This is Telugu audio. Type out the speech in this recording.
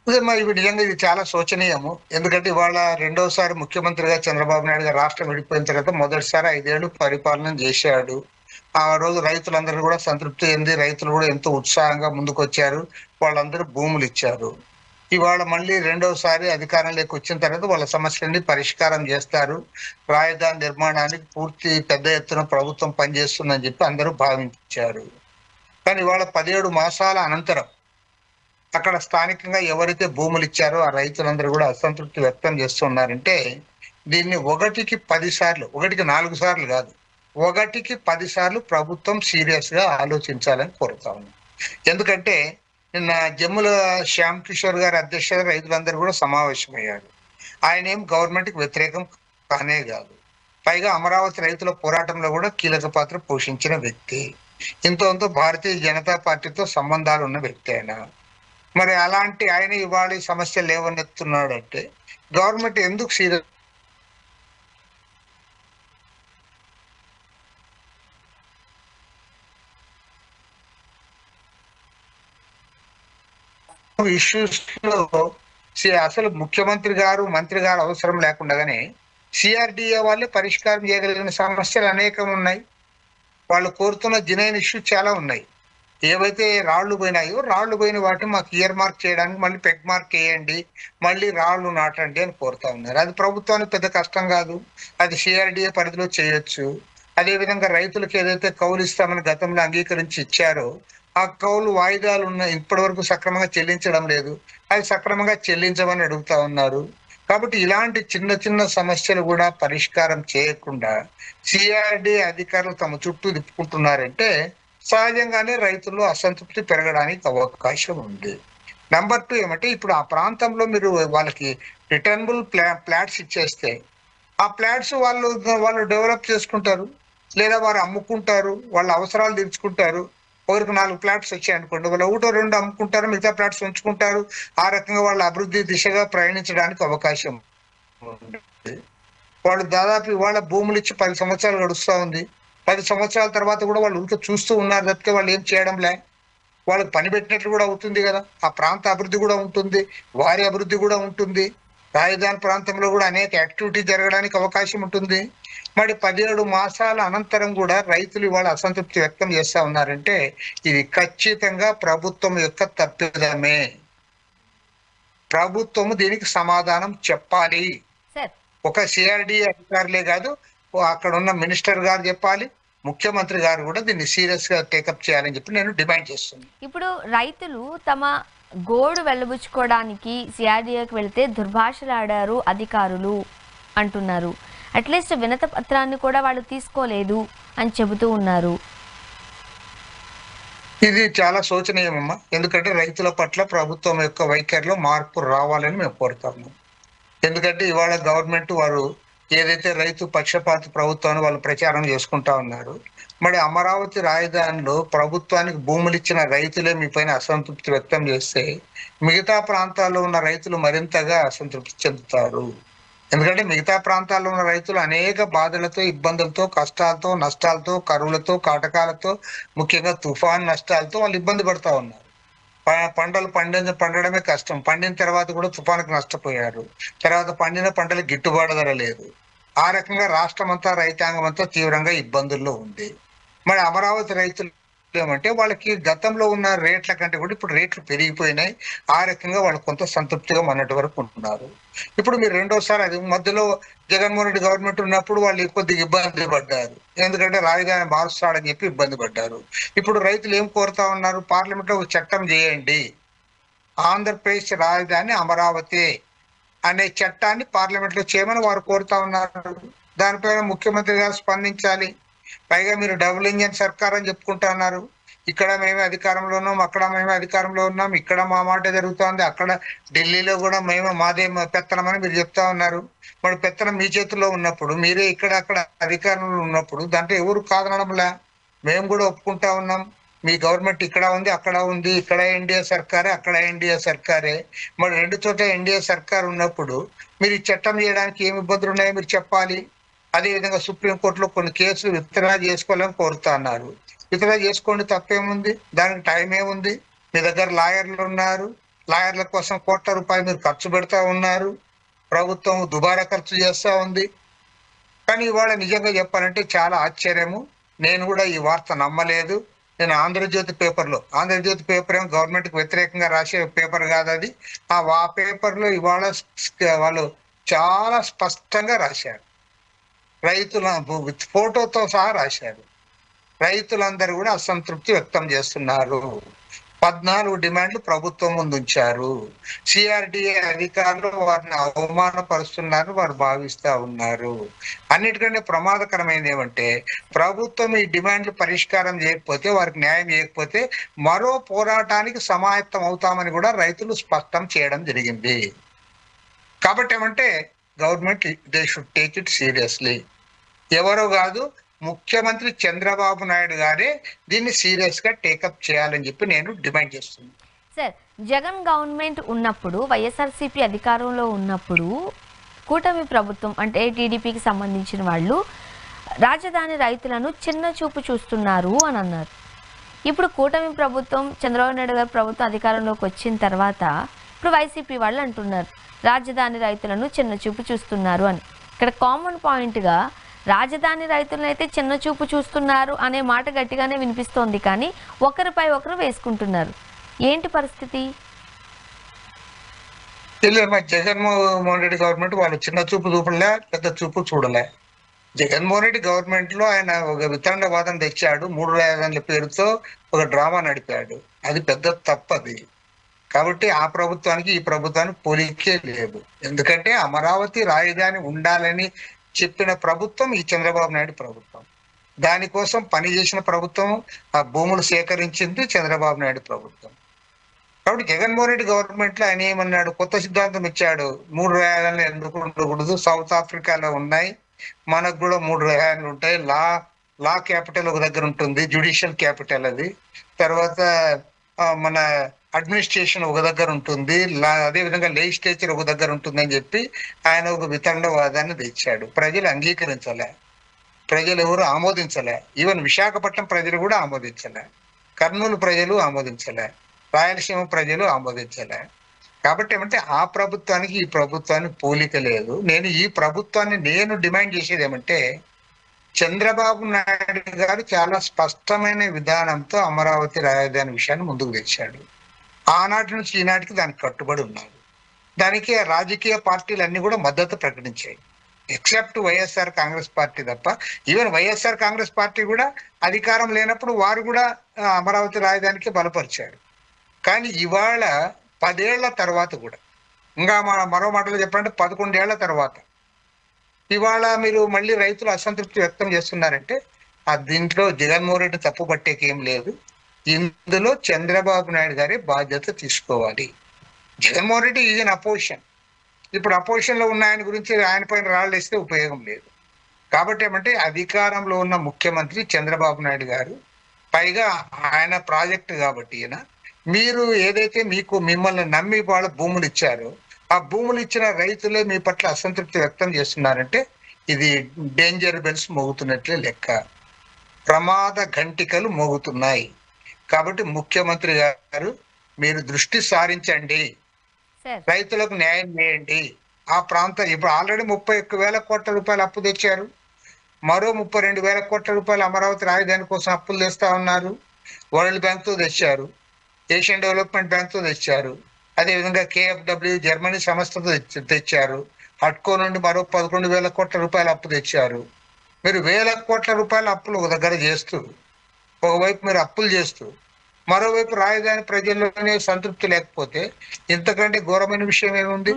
ఇవి నిజంగా ఇది చాలా శోచనీయము. ఎందుకంటే ఇవాళ రెండోసారి ముఖ్యమంత్రిగా చంద్రబాబు నాయుడు గారు రాష్ట్రం విడిపోయిన తర్వాత మొదటిసారి 5 ఏళ్లు పరిపాలన చేశాడు. ఆ రోజు రైతులందరూ కూడా సంతృప్తి చెంది రైతులు కూడా ఎంతో ఉత్సాహంగా ముందుకొచ్చారు. వాళ్ళందరూ భూములు ఇచ్చారు. ఇవాళ మళ్ళీ రెండోసారి అధికారంలోకి వచ్చిన తర్వాత వాళ్ళ సమస్యలన్నీ పరిష్కారం చేస్తారు. రాజధాని నిర్మాణానికి పూర్తి పెద్ద ఎత్తున ప్రభుత్వం పనిచేస్తుందని చెప్పి అందరూ భావించారు. కానీ ఇవాళ 17 మాసాల అనంతరం అక్కడ స్థానికంగా ఎవరైతే భూములు ఇచ్చారో ఆ రైతులందరూ కూడా అసంతృప్తి వ్యక్తం చేస్తున్నారంటే దీన్ని 1కి 10 సార్లు, 1కి 4 సార్లు కాదు, 1కి 10 సార్లు ప్రభుత్వం సీరియస్ గా ఆలోచించాలని కోరుతా ఉన్నాం. ఎందుకంటే నిన్న జమ్ముల శ్యామ్ కిషోర్ గారి అధ్యక్షత రైతులందరూ కూడా సమావేశమయ్యారు. ఆయన ఏం గవర్నమెంట్ కి వ్యతిరేకం కానే కాదు. పైగా అమరావతి రైతుల పోరాటంలో కూడా కీలక పాత్ర పోషించిన వ్యక్తి. ఇంతో భారతీయ జనతా పార్టీతో సంబంధాలు ఉన్న వ్యక్తి ఆయన. మరి అలాంటి ఆయన ఇవాళ ఈ సమస్య లేవనెత్తున్నాడంటే గవర్నమెంట్ ఎందుకు సీరియస్ ఇష్యూస్ లో అసలు ముఖ్యమంత్రి గారు మంత్రి గారు అవసరం లేకుండానే సిఆర్డిఏ వాళ్ళే పరిష్కారం చేయగలిగిన సమస్యలు అనేకం ఉన్నాయి. వాళ్ళు కోరుతున్న జినైన్ ఇష్యూ చాలా ఉన్నాయి. ఏవైతే రాళ్లు పోయినాయో రాళ్లు పోయిన వాటిని మాకు ఇయర్ మార్క్ చేయడానికి మళ్ళీ పెగ్ మార్క్ వేయండి, మళ్ళీ రాళ్లు నాటండి అని కోరుతా ఉన్నారు. అది ప్రభుత్వానికి పెద్ద కష్టం కాదు, అది సిఆర్డిఏ పరిధిలో చేయొచ్చు. అదేవిధంగా రైతులకు ఏదైతే కౌలు ఇస్తామని గతంలో అంగీకరించి ఇచ్చారో ఆ కౌలు వాయిదాలు ఉన్న ఇప్పటి వరకు సక్రమంగా చెల్లించడం లేదు, అది సక్రమంగా చెల్లించమని అడుగుతా ఉన్నారు. కాబట్టి ఇలాంటి చిన్న చిన్న సమస్యలు కూడా పరిష్కారం చేయకుండా సిఆర్డిఏ అధికారులు తమ చుట్టూ తిప్పుకుంటున్నారంటే సహజంగానే రైతుల్లో అసంతృప్తి పెరగడానికి అవకాశం ఉంది. నెంబర్ 2 ఏమంటే ఇప్పుడు ఆ ప్రాంతంలో మీరు వాళ్ళకి రిటర్నబుల్ ప్లాట్స్ ఇచ్చేస్తే ఆ ప్లాట్స్ వాళ్ళు డెవలప్ చేసుకుంటారు, లేదా వారు అమ్ముకుంటారు, వాళ్ళ అవసరాలు తీర్చుకుంటారు. ఒకరికి 4 ప్లాట్స్ వచ్చాయి అనుకోండి, వాళ్ళు 1-2 అమ్ముకుంటారు, మిగతా ప్లాట్స్ ఉంచుకుంటారు. ఆ రకంగా వాళ్ళ అభివృద్ధి దిశగా ప్రయాణించడానికి అవకాశం ఉంది. వాళ్ళు దాదాపు ఇవాళ భూములు ఇచ్చి 10 సంవత్సరాలు గడుస్తా ఉంది. 10 సంవత్సరాల తర్వాత కూడా వాళ్ళు ఊరికే చూస్తూ ఉన్నారు తప్పితే వాళ్ళు ఏం చేయడంలే. వాళ్ళకి పని పెట్టినట్లు కూడా అవుతుంది కదా, ఆ ప్రాంత అభివృద్ధి కూడా ఉంటుంది, వారి అభివృద్ధి కూడా ఉంటుంది. రాజధాని ప్రాంతంలో కూడా అనేక యాక్టివిటీ జరగడానికి అవకాశం ఉంటుంది. మరి 17 మాసాల అనంతరం కూడా రైతులు ఇవాళ అసంతృప్తి వ్యక్తం చేస్తా ఉన్నారంటే ఇది ఖచ్చితంగా ప్రభుత్వం యొక్క తప్పిదమే. ప్రభుత్వము దీనికి సమాధానం చెప్పాలి. సార్ ఒక సిఆర్డి అధికారులే కాదు, అక్కడ ఉన్న మినిస్టర్ గారు చెప్పాలి, ముఖ్యమంత్రి గారు కూడా దీన్ని సీరియస్ గా టేకప్ చేయాలని చెప్పి నేను డిమాండ్ చేస్తున్నాను. ఇప్పుడు రైతులు తమ గోడు వెళ్ళబుచ్చుకోవడానికి సిఆర్డీఏకి వెళితే దుర్భాషలాడారు అధికారులు అంటున్నారు. అట్లీస్ట్ వినత పత్రాన్ని కూడా వాళ్ళు తీసుకోలేదు అని చెబుతూ ఉన్నారు. ఇది చాలా శోచనీయమమ్మా. ఎందుకంటే రైతుల పట్ల ప్రభుత్వం యొక్క వైఖరిలో మార్పు రావాలని మేము కోరుతాము. ఎందుకంటే ఇవాళ గవర్నమెంట్ వారు ఏదైతే రైతు పక్షపాత ప్రభుత్వాన్ని వాళ్ళు ప్రచారం చేసుకుంటా ఉన్నారు. మరి అమరావతి రాజధానిలో ప్రభుత్వానికి భూములు ఇచ్చిన రైతులే మీ పైన అసంతృప్తి వ్యక్తం చేస్తే మిగతా ప్రాంతాల్లో ఉన్న రైతులు మరింతగా అసంతృప్తి చెందుతారు. ఎందుకంటే మిగతా ప్రాంతాల్లో ఉన్న రైతులు అనేక బాధలతో, ఇబ్బందులతో, కష్టాలతో, నష్టాలతో, కరువులతో, కాటకాలతో, ముఖ్యంగా తుఫాన్ నష్టాలతో వాళ్ళు ఇబ్బంది పడతా ఉన్నారు. పంటలు పండడమే కష్టం, పండిన తర్వాత కూడా తుఫానుకు నష్టపోయారు, తర్వాత పండిన పంటలకు గిట్టుబాటు ధర లేదు. ఆ రకంగా రాష్ట్రం అంతా, రైతాంగం అంతా తీవ్రంగా ఇబ్బందుల్లో ఉంది. మరి అమరావతి రైతులు ఏమంటే వాళ్ళకి గతంలో ఉన్న రేట్ల కంటే కూడా ఇప్పుడు రేట్లు పెరిగిపోయినాయి. ఆ రకంగా వాళ్ళు కొంత సంతృప్తిగా మొన్నటి వరకు ఉంటున్నారు. ఇప్పుడు మీరు రెండోసారి అది మధ్యలో జగన్మోహన్ రెడ్డి గవర్నమెంట్ ఉన్నప్పుడు వాళ్ళు కొద్దిగా ఇబ్బంది పడ్డారు, ఎందుకంటే రాజధాని మారుస్తాడని చెప్పి ఇబ్బంది పడ్డారు. ఇప్పుడు రైతులు ఏం కోరుతా ఉన్నారు, పార్లమెంట్ లో ఒక చట్టం చేయండి, ఆంధ్రప్రదేశ్ రాజధాని అమరావతి అనే చట్టాన్ని పార్లమెంట్ లో చేయమని వారు కోరుతా ఉన్నారు. దానిపైన ముఖ్యమంత్రి గారు స్పందించాలి. పైగా మీరు డబుల్ ఇంజన్ సర్కార్ అని చెప్పుకుంటా ఉన్నారు. ఇక్కడ మేమే అధికారంలో ఉన్నాం, అక్కడ మేమే అధికారంలో ఉన్నాం, ఇక్కడ మా మాట జరుగుతోంది, అక్కడ ఢిల్లీలో కూడా మాదే పెత్తనం అని మీరు చెప్తా ఉన్నారు. మరి పెత్తనం మీ చేతుల్లో ఉన్నప్పుడు, మీరే ఇక్కడ అక్కడ అధికారంలో ఉన్నప్పుడు దాంట్లో ఎవరు కాదనడంలే, మేము కూడా ఒప్పుకుంటా ఉన్నాం. మీ గవర్నమెంట్ ఇక్కడ ఉంది, అక్కడ ఉంది, ఇక్కడ ఎన్డీఏ సర్కారే, అక్కడ ఎన్డీఏ సర్కారే. మరి రెండు చోట్ల ఎన్డీఏ సర్కార్ ఉన్నప్పుడు మీరు ఈ చట్టం చేయడానికి ఏమి ఇబ్బందులు ఉన్నాయో మీరు చెప్పాలి. అదేవిధంగా సుప్రీంకోర్టులో కొన్ని కేసులు విత్డ్రా చేసుకోవాలని కోరుతా అన్నారు. విత్డ్రా చేసుకోండి, తప్పేముంది, దానికి టైం ఏముంది, మీ దగ్గర లాయర్లు ఉన్నారు, లాయర్ల కోసం కోట్ల రూపాయలు మీరు ఖర్చు పెడతా ఉన్నారు. ప్రభుత్వం దుబారా ఖర్చు చేస్తా ఉంది. కానీ ఇవాళ నిజంగా చెప్పాలంటే చాలా ఆశ్చర్యము. నేను కూడా ఈ వార్త నమ్మలేదు. నేను ఆంధ్రజ్యోతి పేపర్ ఏమో గవర్నమెంట్ కి వ్యతిరేకంగా రాసే పేపర్ కాదు అది. ఆ పేపర్లో ఇవాళ వాళ్ళు చాలా స్పష్టంగా రాశారు. రైతుల ఫోటోతో సహా రాశారు. రైతులందరూ కూడా అసంతృప్తి వ్యక్తం చేస్తున్నారు. 14 డిమాండ్లు ప్రభుత్వం ముందు ఉంచారు. సిఆర్డిఏ అధికారులు వారిని అవమానపరుస్తున్నారు, వారు భావిస్తా ఉన్నారు. అన్నిటికంటే ప్రమాదకరమైనది ఏమంటే, ప్రభుత్వం ఈ డిమాండ్లు పరిష్కారం చేయకపోతే, వారికి న్యాయం చేయకపోతే మరో పోరాటానికి సమాయత్తం అవుతామని కూడా రైతులు స్పష్టం చేయడం జరిగింది. కాబట్టి ఏమంటే government they should take it seriously. ఎవరో కాదు, ముఖ్యమంత్రి చంద్రబాబు నాయుడు గారే దీన్ని సీరియస్ గా టేకప్ చేయాలని చెప్పి నేను డిమాండ్ చేస్తున్నాను. సార్, జగన్ గవర్నమెంట్ ఉన్నప్పుడు, వైఎస్ఆర్సీపీ అధికారంలో ఉన్నప్పుడు కూటమి ప్రభుత్వం అంటే టీడీపీకి సంబంధించిన వాళ్ళు రాజధాని రైతులను చిన్న చూపు చూస్తున్నారు అని అన్నారు. ఇప్పుడు కూటమి ప్రభుత్వం, చంద్రబాబు నాయుడు గారి ప్రభుత్వం అధికారంలోకి వచ్చిన తర్వాత ఇప్పుడు వైసీపీ వాళ్ళు అంటున్నారు రాజధాని రైతులను చిన్న చూపు చూస్తున్నారు అని. ఇక్కడ కామన్ పాయింట్గా రాజధాని రైతులను అయితే చిన్న చూపు చూస్తున్నారు అనే మాట గట్టిగానే వినిపిస్తోంది, కానీ ఒకరిపై ఒకరు వేసుకుంటున్నారు. ఏంటి పరిస్థితి? జగన్మోహన్ రెడ్డి గవర్నమెంట్ వాళ్ళు చిన్న చూపు చూపలే, పెద్ద చూపు చూడలే. జగన్మోహన్ రెడ్డి గవర్నమెంట్ లో ఆయన ఒక వితండవాదం తెచ్చాడు. 3 రాజధానుల పేరుతో ఒక డ్రామా నడిపాడు. అది పెద్ద తప్పది. కాబట్టి ఆ ప్రభుత్వానికి ఈ ప్రభుత్వానికి పోలికే లేదు. ఎందుకంటే అమరావతి రాజధాని ఉండాలని చెప్పిన ప్రభుత్వం ఈ చంద్రబాబు నాయుడు ప్రభుత్వం. దానికోసం పనిచేసిన ప్రభుత్వం, ఆ భూములు సేకరించింది చంద్రబాబు నాయుడు ప్రభుత్వం. కాబట్టి జగన్మోహన్ రెడ్డి గవర్నమెంట్ లో ఆయన ఏమన్నాడు, కొత్త సిద్ధాంతం ఇచ్చాడు. 3 రాజధానులు ఎందుకు ఉండకూడదు, సౌత్ ఆఫ్రికాలో ఉన్నాయి, మనకు కూడా 3 రాజధానులు ఉంటాయి. లా క్యాపిటల్ ఒక దగ్గర ఉంటుంది, జ్యుడిషియల్ క్యాపిటల్ అది. తర్వాత మన అడ్మినిస్ట్రేషన్ ఒక దగ్గర ఉంటుంది, అదేవిధంగా లెజిస్లేచర్ ఒక దగ్గర ఉంటుంది అని చెప్పి ఆయన ఒక వితండవాదాన్ని తెచ్చాడు. ప్రజలు అంగీకరించలే, ప్రజలు ఎవరు ఆమోదించలే. ఈవెన్ విశాఖపట్నం ప్రజలు కూడా ఆమోదించలే, కర్నూలు ప్రజలు ఆమోదించలే, రాయలసీమ ప్రజలు ఆమోదించలే. కాబట్టి ఏమంటే ఆ ప్రభుత్వానికి ఈ ప్రభుత్వానికి పోలిక లేదు. ఈ ప్రభుత్వాన్ని డిమాండ్ చేసేది ఏమంటే, చంద్రబాబు నాయుడు గారు చాలా స్పష్టమైన విధానంతో అమరావతి రాజధాని విషయాన్ని ముందుకు తెచ్చాడు. ఆనాటి నుంచి ఈనాటికి దానికి కట్టుబడి ఉన్నారు. దానికి రాజకీయ పార్టీలు అన్ని కూడా మద్దతు ప్రకటించాయి, ఎక్సెప్ట్ వైఎస్ఆర్ కాంగ్రెస్ పార్టీ తప్ప. ఈవెన్ వైఎస్ఆర్ కాంగ్రెస్ పార్టీ కూడా అధికారం లేనప్పుడు వారు కూడా అమరావతి రాజధానికి బలపరిచారు. కానీ ఇవాళ 10 ఏళ్ల తర్వాత కూడా, ఇంకా మరో మాటలో చెప్పాలంటే 11 ఏళ్ల తర్వాత ఇవాళ మీరు మళ్ళీ రైతులు అసంతృప్తి వ్యక్తం చేస్తున్నారంటే దీంట్లో జగన్మోహన్ రెడ్డి తప్పు పట్టేకి ఏం లేదు. ఇందులో చంద్రబాబు నాయుడు గారి బాధ్యత తీసుకోవాలి. Jaganmohan Reddy is an opposition. ఇప్పుడు అపోజిషన్ లో ఉన్న ఆయన గురించి ఆయన పైన రాళ్ళు వేస్తే ఉపయోగం లేదు. కాబట్టి ఏమంటే అధికారంలో ఉన్న ముఖ్యమంత్రి చంద్రబాబు నాయుడు గారు, పైగా ఆయన ప్రాజెక్టు కాబట్టి మీరు ఏదైతే మిమ్మల్ని నమ్మి వాళ్ళ భూములు ఇచ్చారో, ఆ భూములు ఇచ్చిన రైతులే మీ పట్ల అసంతృప్తి వ్యక్తం చేస్తున్నారంటే ఇది డేంజర్ బెల్స్ మోగుతున్నట్లే లెక్క. ప్రమాద ఘంటికలు మోగుతున్నాయి. కాబట్టి ముఖ్యమంత్రి గారు మీరు దృష్టి సారించండి, రైతులకు న్యాయం చేయండి. ఆ ప్రాంతం ఇప్పుడు ఆల్రెడీ 31,000 కోట్ల రూపాయలు అప్పు తెచ్చారు. మరో 32,000 కోట్ల రూపాయలు అమరావతి రాజధాని కోసం అప్పులు తెస్తా ఉన్నారు. వరల్డ్ బ్యాంక్ తో తెచ్చారు, ఏషియన్ డెవలప్మెంట్ బ్యాంక్ తో తెచ్చారు, అదేవిధంగా KFW జర్మనీ సంస్థతో తెచ్చారు. హట్కో నుండి మరో 11,000 కోట్ల రూపాయలు అప్పు తెచ్చారు. మీరు 1,000 కోట్ల రూపాయల అప్పులు ఒక దగ్గర చేస్తూ, ఒకవైపు మీరు అప్పులు చేస్తూ, మరోవైపు రాజధాని ప్రజల్లోనే సంతృప్తి లేకపోతే ఇంతకంటే ఘోరమైన విషయం ఏముంది?